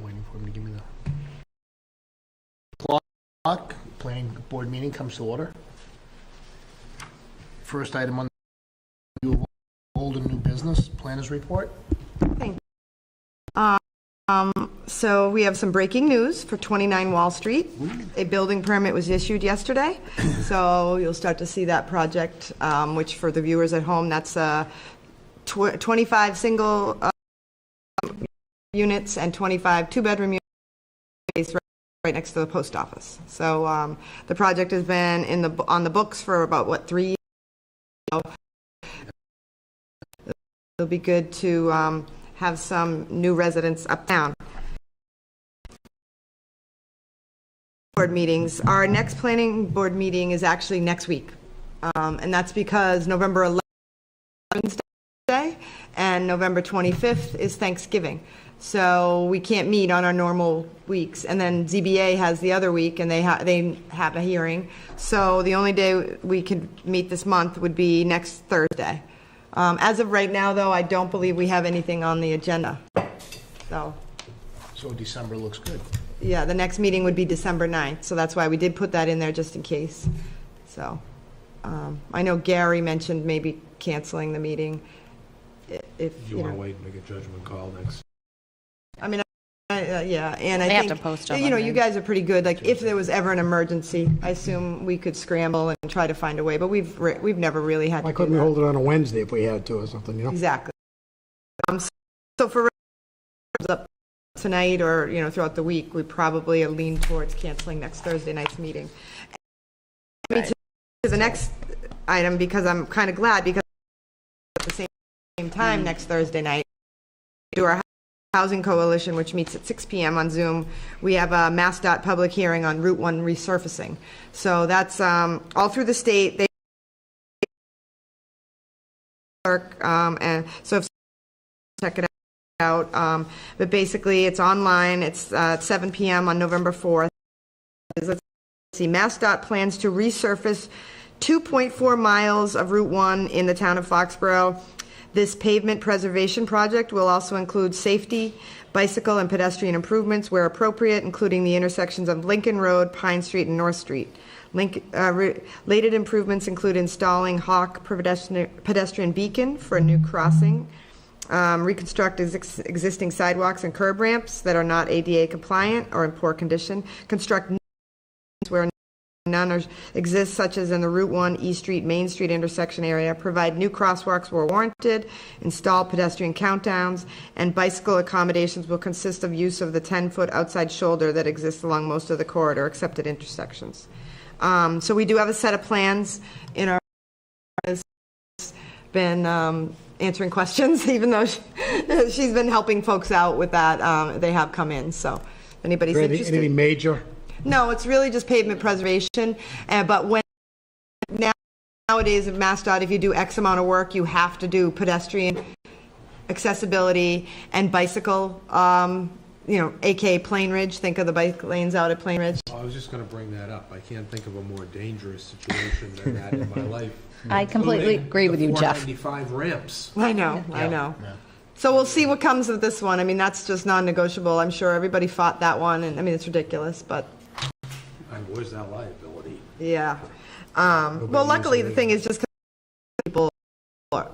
Waiting for him to give me the clock. Planning board meeting comes to order. First item on the old and new business planners report. Thank you. So we have some breaking news for 29 Wall Street. A building permit was issued yesterday, so you'll start to see that project, which for the viewers at home, that's 25 single units and 25 two-bedroom units right next to the post office. So the project has been on the books for about, 3 years? It'll be good to have some new residents uptown. Board meetings. Our next planning board meeting is actually next week, and that's because November 11th is Day and November 25th is Thanksgiving. So we can't meet on our normal weeks, and then ZBA has the other week, and they have a hearing. So the only day we could meet this month would be next Thursday. As of right now, though, I don't believe we have anything on the agenda. So December looks good. yeah, the next meeting would be December 9th, so that's why we did put that in there just in case. So I know Gary mentioned maybe canceling the meeting if You want to wait and make a judgment call next? I mean, yeah, and I They have think, to post them, you know, I you think. guys are pretty good. Like, if there was ever an emergency, I assume we could scramble and try to find a way, but we've never really had to Why do couldn't we that. hold it on a Wednesday if we had to or something, you know? Exactly. So for up tonight or, you know, throughout the week, we probably lean towards canceling next Thursday night's meeting. Me too. To the next item, because I'm kind of glad, because at the same time next Thursday night, do our Housing Coalition, which meets at 6 p.m. on Zoom. We have a MassDOT public hearing on Route 1 resurfacing. So that's all through the state. They and so if check it out. But basically, it's online. It's 7 p.m. on November 4th. Let's see. MassDOT plans to resurface 2.4 miles of Route 1 in the town of Foxborough. This pavement preservation project will also include safety, bicycle, and pedestrian improvements where appropriate, including the intersections of Lincoln Road, Pine Street, and North Street. Related improvements include installing Hawk pedestrian beacon for a new crossing, reconstruct existing sidewalks and curb ramps that are not ADA compliant or in poor condition, construct where none exist, such as in the Route 1 East Street, Main Street intersection area, provide new crosswalks where warranted, install pedestrian countdowns, and bicycle accommodations will consist of use of the 10-foot outside shoulder that exists along most of the corridor, except at intersections. So we do have a set of plans in our has been answering questions, even though she's been helping folks out with that. They have come in, so if anybody's interested. Anything major? No, it's really just pavement preservation, but nowadays at MassDOT, if you do X amount of work, you have to do pedestrian accessibility and bicycle, AKA Plain Ridge, think of the bike lanes out at Plain Ridge. I was just gonna bring that up. I can't think of a more dangerous situation than that in my life. I completely including agree with the you, Jeff. 495 ramps. I know. Yeah. So we'll see what comes of this one. I mean, that's just non-negotiable. I'm sure everybody fought that one, and I mean, it's ridiculous, but And where's that liability? yeah. Well, luckily, the thing is just 'cause people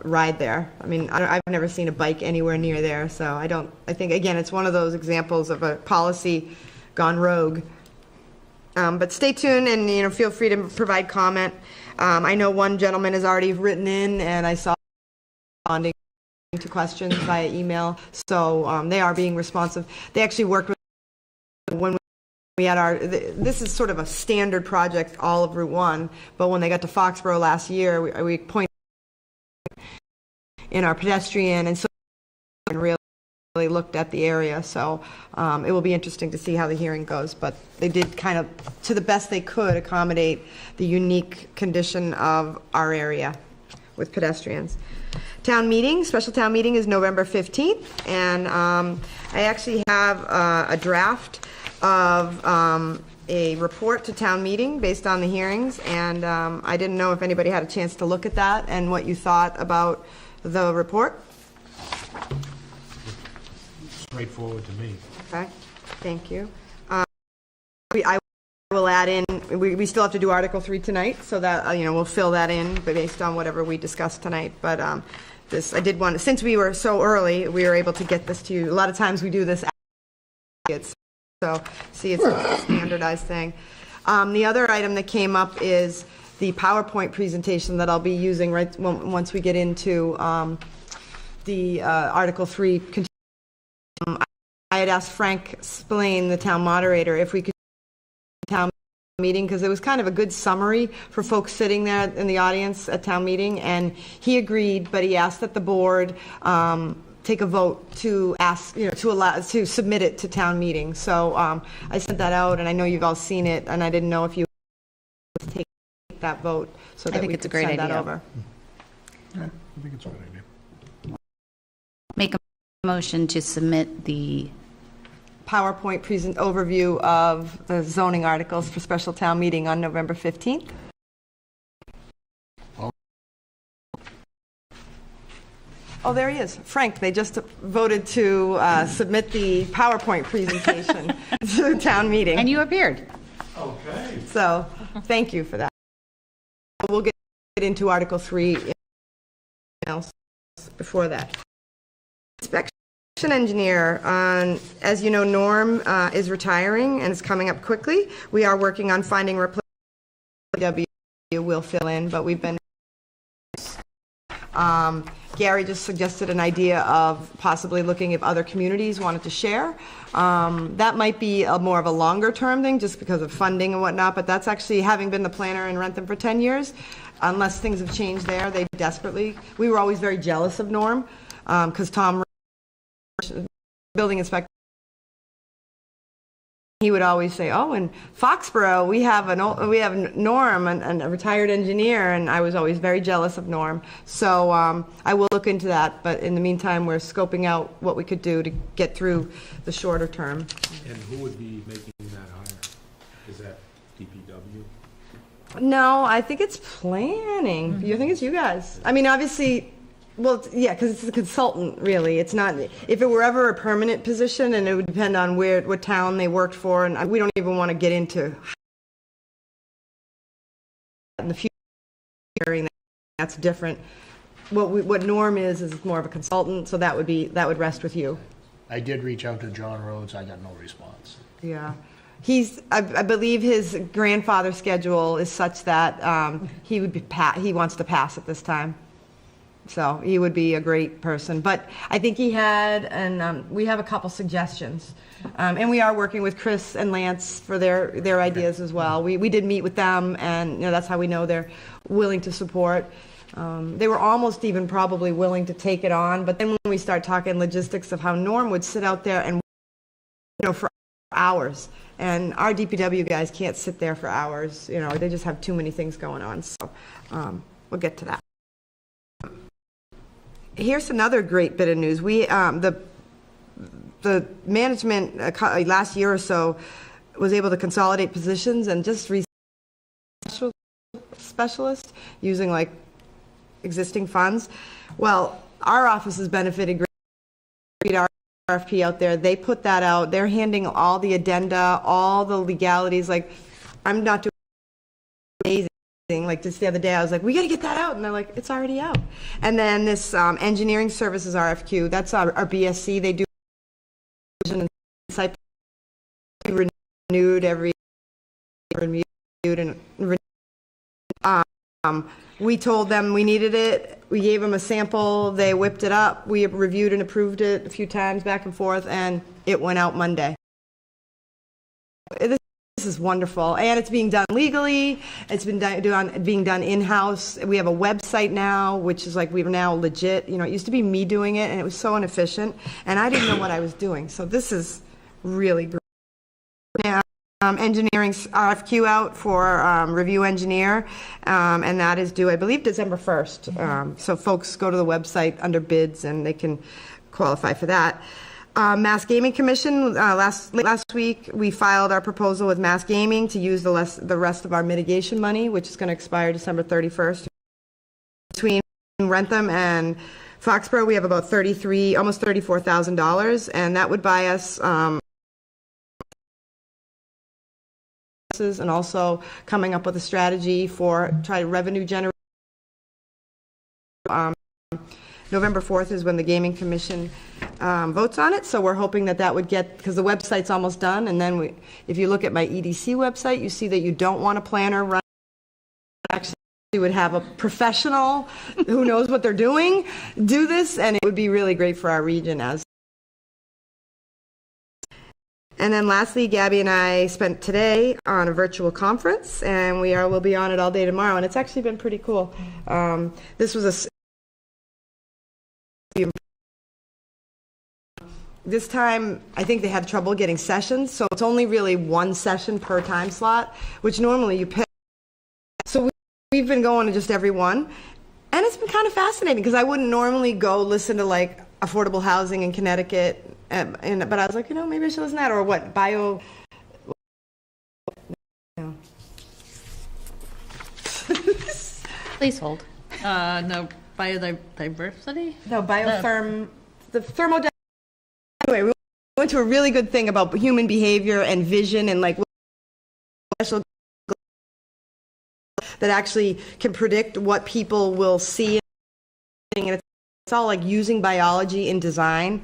ride there. I mean, I've never seen a bike anywhere near there, so I think, again, it's one of those examples of a policy gone rogue. But stay tuned and, feel free to provide comment. I know one gentleman has already written in, and I saw responding to questions via email, so they are being responsive. They actually worked with when we had this is sort of a standard project, all of Route 1, but when they got to Foxborough last year, we pointed in our pedestrian and so really looked at the area, so it will be interesting to see how the hearing goes, but they did kind of, to the best they could, accommodate the unique condition of our area with pedestrians. Town meeting, special town meeting is November 15th, and I actually have a draft of a report to town meeting based on the hearings, and I didn't know if anybody had a chance to look at that and what you thought about the report. Straightforward to me. Okay, thank you. I will add in, we still have to do Article 3 tonight, so that, we'll fill that in based on whatever we discussed tonight, but I did want, since we were so early, we were able to get this to you. A lot of times we do this so see, it's a standardized thing. The other item that came up is the PowerPoint presentation that I'll be using once we get into the Article 3. I had asked Frank Spillane, the town moderator, if we could town meeting, because it was kind of a good summary for folks sitting there in the audience at town meeting, and he agreed, but he asked that the board take a vote to ask, to submit it to town meeting. So I sent that out, and I know you've all seen it, and I didn't know if you would take that vote so that think we it's a could great send that idea. over. I think it's a good idea. Make a motion to submit the PowerPoint overview of the zoning articles for special town meeting on November 15th. Oh, there he is. Frank, they just voted to submit the PowerPoint presentation to the town meeting. and you appeared. Okay. So, thank you for that. We'll get into Article 3 else before that. Inspection engineer, as you know, Norm is retiring and is coming up quickly. We are working on finding replacement. W will fill in, but we've been. Gary just suggested an idea of possibly looking if other communities wanted to share. That might be more of a longer term thing just because of funding and whatnot, but that's actually, having been the planner in Rentham for 10 years, unless things have changed there, they desperately, we were always very jealous of Norm because Tom, building inspector, he would always say, "Oh, in Foxborough we have Norm, and a retired engineer," and I was always very jealous of Norm. So I will look into that. But in the meantime, we're scoping out what we could do to get through the shorter term. And who would be making that hire? Is that DPW? No, I think it's planning. You think it's you guys? I mean, obviously. Well, yeah, because it's a consultant, really. It's not, if it were ever a permanent position, and it would depend on what town they worked for, and we don't even want to get into in the future, that's different. What Norm is more of a consultant, so that would rest with you. I did reach out to John Rhodes, I got no response. Yeah. I believe his grandfather's schedule is such that he wants to pass at this time. So he would be a great person. But I think he had, and we have a couple suggestions. And we are working with Chris and Lance for their ideas as well. We did meet with them, and that's how we know they're willing to support. They were almost even probably willing to take it on. But then when we start talking logistics of how Norm would sit out there and, for hours. And our DPW guys can't sit there for hours. They just have too many things going on. So we'll get to that. Here's another great bit of news. The the management last year or so was able to consolidate positions and just specialist using like existing funds. Well, our office has benefited greatly. Our RFP out there, they put that out. They're handing all the addenda, all the legalities. Like, I'm not doing amazing. Like just the other day, I was like, we got to get that out. And they're like, it's already out. And then this engineering services RFQ, that's our BSC. They do site renewed every renewed and we told them we needed it. We gave them a sample. They whipped it up. We reviewed and approved it a few times back and forth, and it went out Monday. This is wonderful, and it's being done legally. It's been being done in-house. We have a website now, which is like we're now legit. You know, it used to be me doing it, and it was so inefficient, and I didn't know what I was doing. So this is really great. Now, engineering RFQ out for review engineer, and that is due, I believe, December 1st. So folks go to the website under bids, and they can qualify for that. Mass Gaming Commission, last week, we filed our proposal with Mass Gaming to use the rest of our mitigation money, which is going to expire December 31st. Between Rentham and Foxborough, we have about almost $34,000, and that would buy us and also coming up with a strategy for revenue generation. November 4th is when the Gaming Commission votes on it, so we're hoping that would get, because the website's almost done, and then if you look at my EDC website, you see that you don't want a planner run. Actually, we would have a professional who knows what they're doing do this, and it would be really great for our region as. And then lastly, Gabby and I spent today on a virtual conference, and we'll be on it all day tomorrow, and it's actually been pretty cool. This was this time, I think they had trouble getting sessions, so it's only really one session per time slot, which normally you pick. So we've been going to just every one, and it's been kind of fascinating, because I wouldn't normally go listen to like affordable housing in Connecticut, but I was like, maybe I should listen to that, or what, bio... No. Please hold. No, biodiversity? No, the thermodynamics. Anyway, we went to a really good thing about human behavior and vision and like special that actually can predict what people will see. And it's all like using biology in design.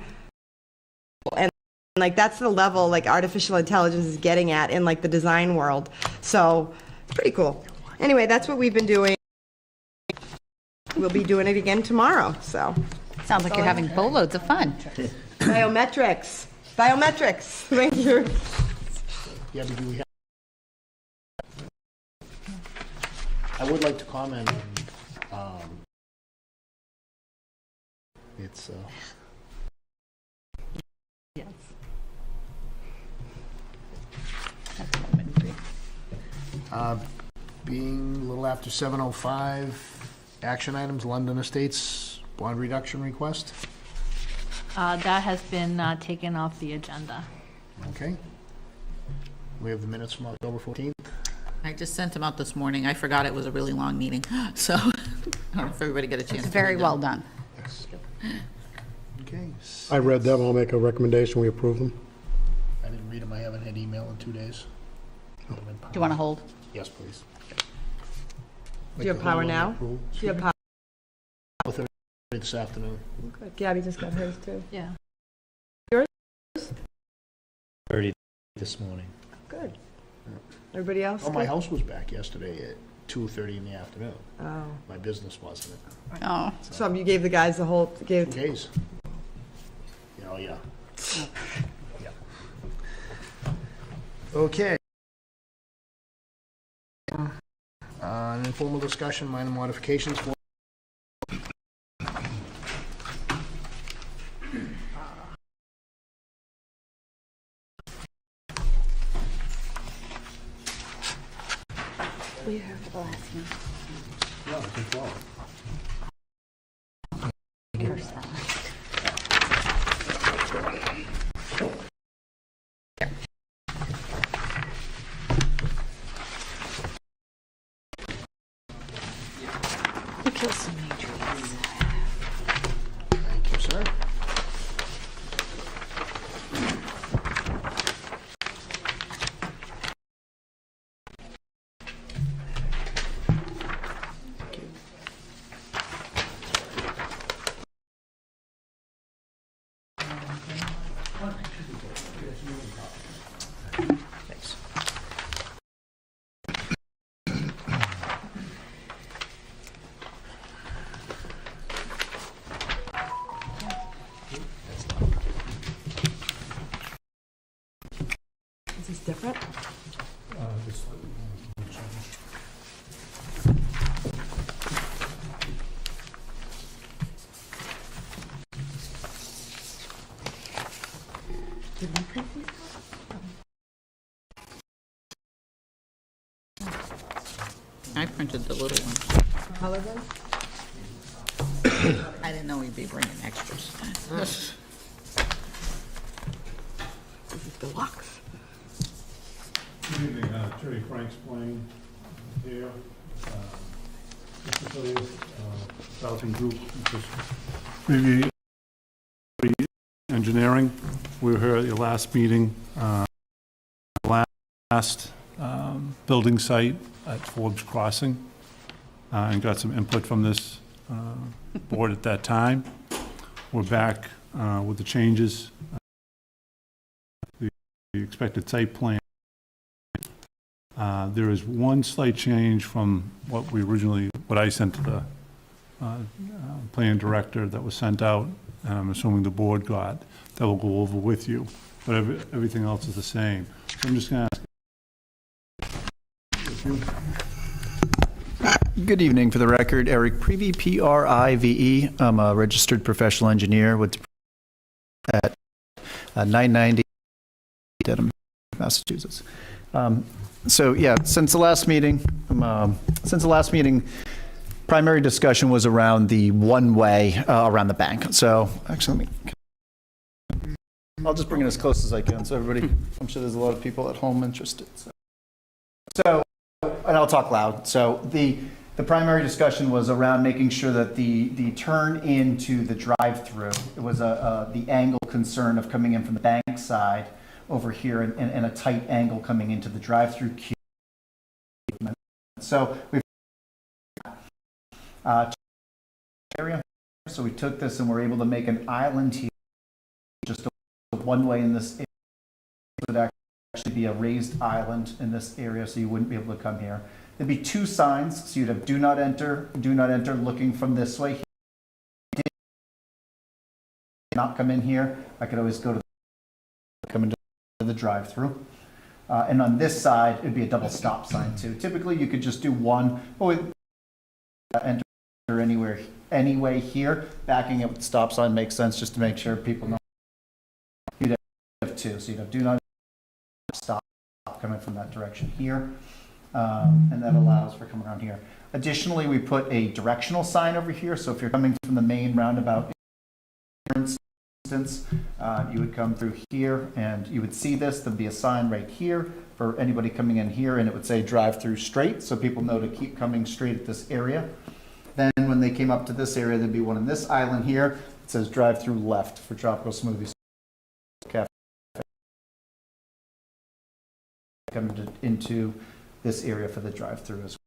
And like that's the level like artificial intelligence is getting at in like the design world. So it's pretty cool. Anyway, that's what we've been doing. We'll be doing it again tomorrow. So Sounds like you're having boatloads of fun. biometrics. Thank you. Yeah, do we have? I would like to comment on, it's, Yes. being a little after 7:05, action items, London Estates bond reduction request. That has been taken off the agenda. Okay. We have the minutes from October 14th. I just sent them out this morning. I forgot it was a really long meeting, so I don't know if everybody got a chance. It's very read them. well done. Okay. I read them, I'll make a recommendation, we approve them. I didn't read them. I haven't had email in 2 days. Do you want to hold? Yes, please. Do you have power now? Do you have power? 4:30 this afternoon. Good. Gabby just got hers too. Yeah. 30 this morning. Good. Everybody else? Oh, my good? house was back yesterday at 2:30 in the afternoon. Oh. My business wasn't. Oh, So you gave the guys the whole, 2 days. Oh, yeah. Yeah. Okay. An informal discussion, minor modifications. we have the last one. No, I think so. First one. Thank you, sir. Thanks. Is this different? I printed the little one. Colored one? I didn't know we'd be bringing extras. This is deluxe. Good evening, Terry Franks Plain here. This is Developing Group, which is Preview Engineering. We were here at your last meeting, last building site at Forbes Crossing, and got some input from this board at that time. We're back with the changes. The expected site plan. There is one slight change from what I sent to the plan director that was sent out, and I'm assuming the board got, that we'll go over with you, but everything else is the same. So I'm just going to ask. Good evening. For the record, Eric Prive, P-R-I-V-E. I'm a registered professional engineer at 990 Dedham, Massachusetts. So yeah, since the last meeting, primary discussion was around the one-way around the bank. So actually, I'll just bring it as close as I can. So everybody, I'm sure there's a lot of people at home interested. So and I'll talk loud. So the primary discussion was around making sure that the turn into the drive-through, it was the angle concern of coming in from the bank side over here and a tight angle coming into the drive-through queue. So we've area. So we took this and we're able to make an island here, just a one-way in this area. It would actually be a raised island in this area, so you wouldn't be able to come here. There'd be two signs, so you'd have do not enter looking from this way. Did not come in here, I could always come into the drive-through. And on this side, it'd be a double stop sign too. Typically, you could just do one, enter anyway here. Backing up with the stop sign makes sense just to make sure people know. You'd have two, so you'd have do not stop coming from that direction here. And that allows for coming around here. Additionally, we put a directional sign over here, so if you're coming from the main roundabout, for instance, you would come through here and you would see this. There'd be a sign right here for anybody coming in here, and it would say drive through straight, so people know to keep coming straight at this area. Then when they came up to this area, there'd be one in this island here. It says drive through left for Tropical Smoothies Cafe. Come into this area for the drive-through as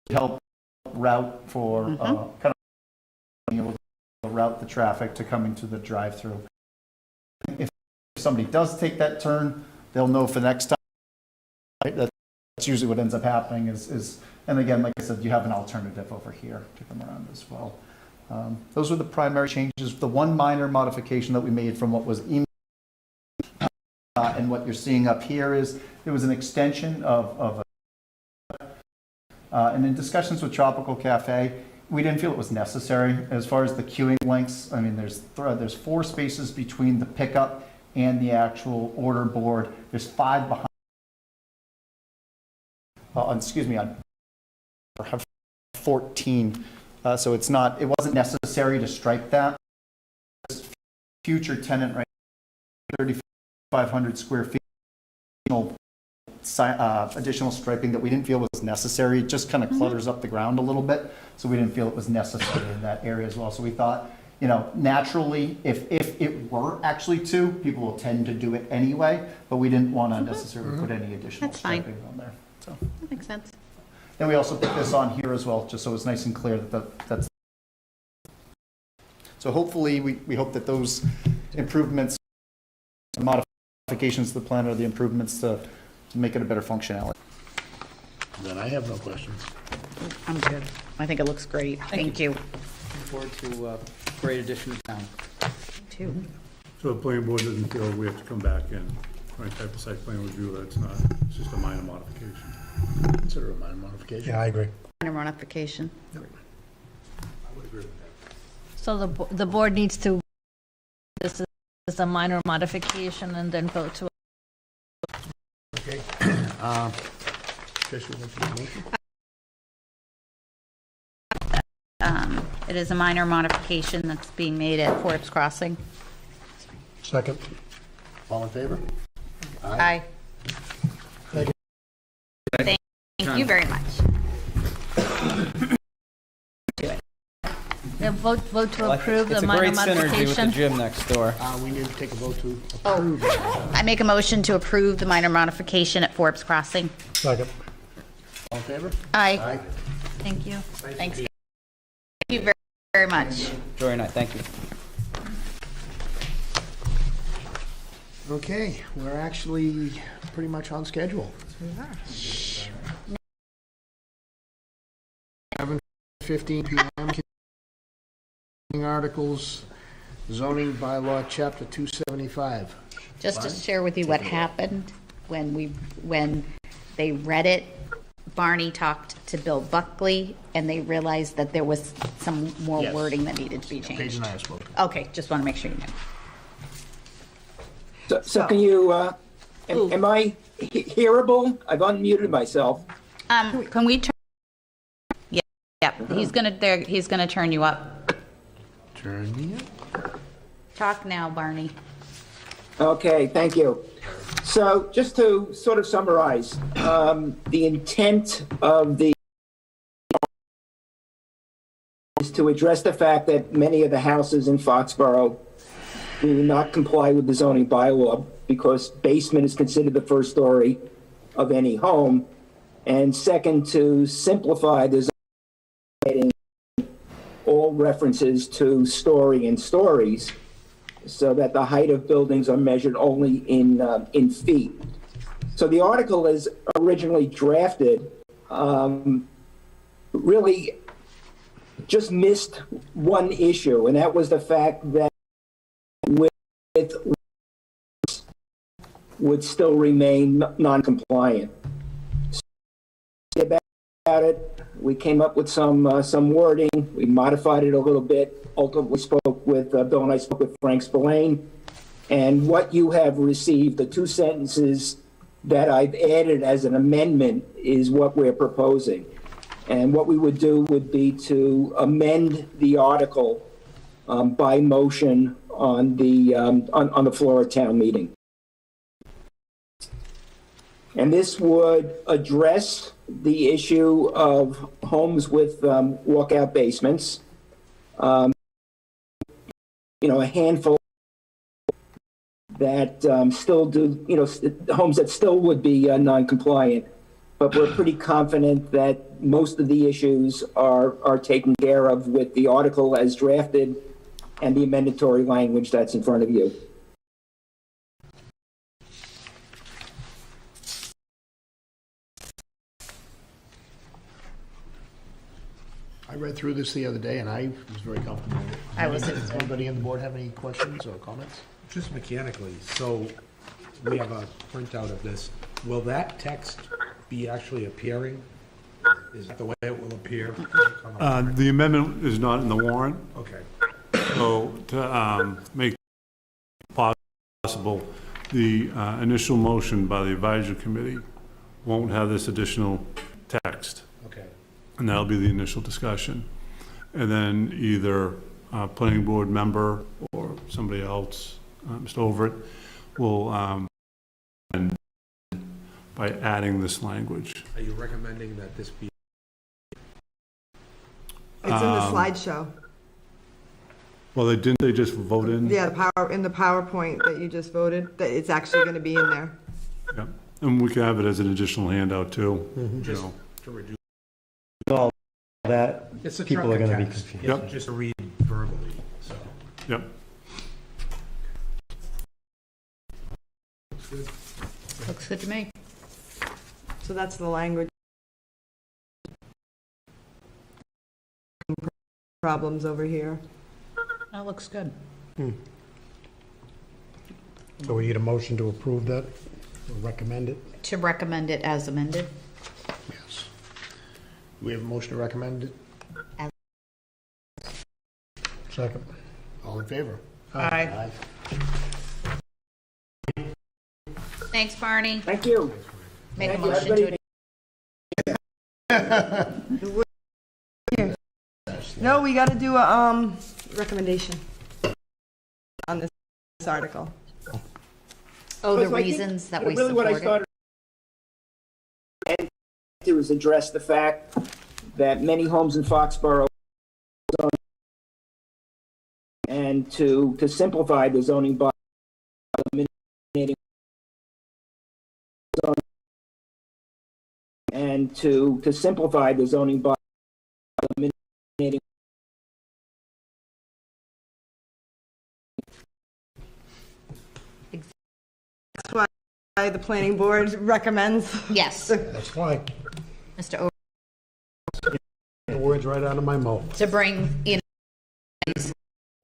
well. Help route for kind of being able to route the traffic to coming to the drive-through. If somebody does take that turn, they'll know for next time. Right? That's usually what ends up happening is, and again, like I said, you have an alternative over here to come around as well. Those were the primary changes. The one minor modification that we made from what was emailed and what you're seeing up here is there was an extension of and in discussions with Tropical Cafe, we didn't feel it was necessary. As far as the queuing lengths, I mean, there's 4 spaces between the pickup and the actual order board. There's 5 behind. I have 14. So it wasn't necessary to strike that. This future tenant, right, 3,500 square feet, additional striping that we didn't feel was necessary. It just kind of clutters up the ground a little bit, so we didn't feel it was necessary in that area as well. So we thought, you know, naturally, if it were actually two, people will tend to do it anyway, but we didn't want to necessarily put any additional That's fine. striping on there. So That makes sense. then we also put this on here as well, just so it's nice and clear that that's. So hopefully, we hope that those improvements, modifications to the plan are the improvements to make it a better functionality. Then I have no questions. I'm good. I think it looks great. Thank you. Looking forward to great addition to town. Too. So the planning board doesn't feel we have to come back in for any type of site plan review, that's not, it's just a minor modification. Consider a minor modification. Yeah, I agree. Minor modification. So the board needs to, this is a minor modification and then go to, Okay. Trish, you want to make a motion? It is a minor modification that's being made at Forbes Crossing. Second. All in favor? Aye. Thank you very much. yeah, vote to approve the It's a minor great synergy with the modification. gym next door. We need to take a vote to Oh. approve. I make a motion to approve the minor modification at Forbes Crossing. Second. All in favor? Aye. Thank you. Thanks. Thank you very, very much. Joy and I, thank you. Okay, we're actually pretty much on schedule. 7:15 PM. Articles, zoning bylaw, chapter 275. Just to share with you what happened when they read it, Barney talked to Bill Buckley, and they realized that there was some more Yes. wording that needed to be Paige changed. and I have spoken. Okay, just want to make sure you know. So can you, am I hearable? I've unmuted myself. Can we turn? Yeah, he's gonna turn you up. Turn me up. Talk now, Barney. Okay, thank you. So just to sort of summarize, the intent of the is to address the fact that many of the houses in Foxborough do not comply with the zoning bylaw because basement is considered the first story of any home. And second, to simplify the zoning, all references to story and stories so that the height of buildings are measured only in feet. So the article is originally drafted, really just missed one issue, and that was the fact that with would still remain non-compliant. About it, we came up with some wording. We modified it a little bit. Ultimately, spoke with Bill and I spoke with Frank Spillane, and what you have received, the two sentences that I've added as an amendment, is what we're proposing. And what we would do would be to amend the article by motion on the floor of town meeting. And this would address the issue of homes with walkout basements. A handful that still do, homes that still would be non-compliant. But we're pretty confident that most of the issues are taken care of with the article as drafted and the amendatory language that's in front of you. I read through this the other day, and I was very comfortable with it. Does anybody on the board have any questions or comments? Just mechanically, so we have a printout of this. Will that text be actually appearing? Is that the way it will appear? The amendment is not in the warrant, Okay. so to make it possible, the initial motion by the advisory committee won't have this additional text, Okay. and that'll be the initial discussion. And then either a planning board member or somebody else, Mr. Overt, will by adding this language. Are you recommending that this be? It's in the slideshow. Well, didn't they just vote in? Yeah, in the PowerPoint that you just voted, that it's actually going to be in there. Yep. And we can have it as an additional handout too, you Just know. to reduce. All that, It's a people are chunk of gonna be text. confused. Yep. Just to read verbally, so. Yep. Looks good to me. So that's the language. Problems over here. That looks good. So we need a motion to approve that, or recommend it? To recommend it as amended? Yes. We have a motion to recommend it. Second. All in favor? Aye. Thanks, Barney. Thank you. Make a Thank you, motion to everybody. No, we got to do a recommendation on this article. Oh, the Because I think reasons that we really what I support it? started and to is address the fact that many homes in Foxborough and to simplify the zoning by eliminating and to simplify the zoning by eliminating That's why the planning board recommends. Yes, That's why. Mr. O, The words right out of my mouth. to bring in these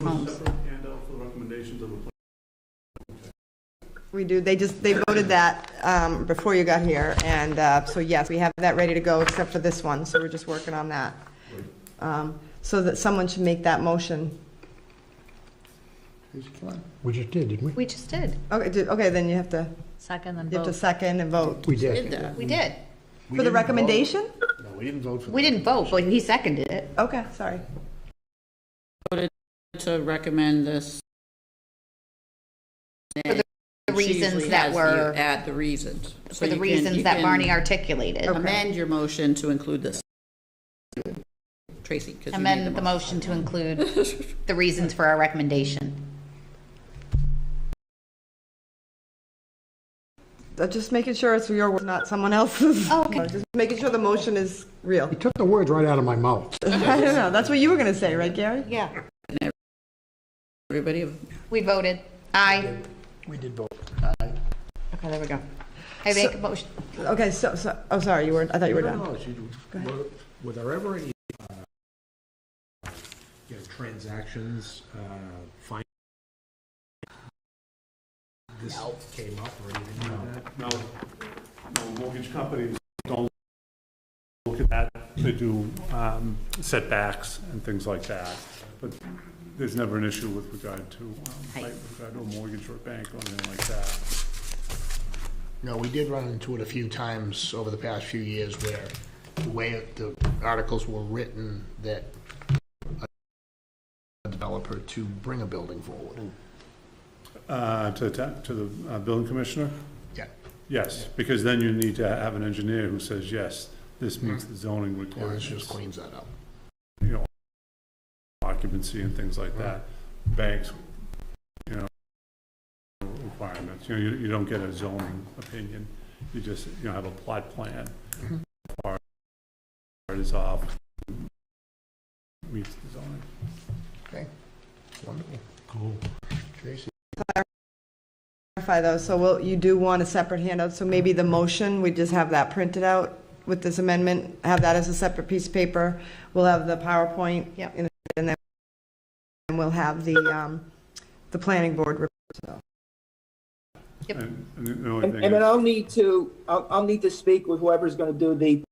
homes. Handout for recommendations of the We do, they voted that before you got here, and so yes, we have that ready to go except for this one, so we're just working on that. So that someone should make that motion. We just did, didn't we? We just did. Okay, then you have to Second and You have to vote. second and vote. We Did did. that. We did. We For the didn't vote. recommendation? No, we didn't vote for We that. didn't vote, but he seconded it. Okay, sorry. To recommend this. For the reasons that were, Add the reasons. for the reasons that Barney articulated. Amend your motion to include this. Tracy, because you made Amend the motion to include the reasons for our recommendation. Just making sure it's your words, not someone else's. Oh, okay. Just making sure the motion is real. He took the words right out of my mouth. I don't know, that's what you were gonna say, right, Gary? Yeah. Everybody, We voted. Aye. We did vote. Okay, there we go. I make a motion. Okay, oh, sorry, you were, I thought you were done. Were there ever any, transactions, fine? This came up or anything like that? No, mortgage companies don't look at that. They do setbacks and things like that. But there's never an issue with regard to, with regard to a mortgage or a bank or anything like that. No, we did run into it a few times over the past few years where the way the articles were written that a developer to bring a building forward. To the building commissioner? Yeah. Yes, because then you need to have an engineer who says, yes, this meets the zoning Yeah, this requirements. just cleans that up. You know, occupancy and things like that. Banks, requirements. You don't get a zoning opinion. You just, have a plot plan. Part is off, meets the zoning. Okay, wonderful. Cool. Tracy? Clarify though, so you do want a separate handout, so maybe the motion, we just have that printed out with this amendment, have that as a separate piece of paper. We'll have the PowerPoint. Yep. And then we'll have the planning board report, so. Yep. And the only thing And then is- I'll need to speak with whoever's gonna do the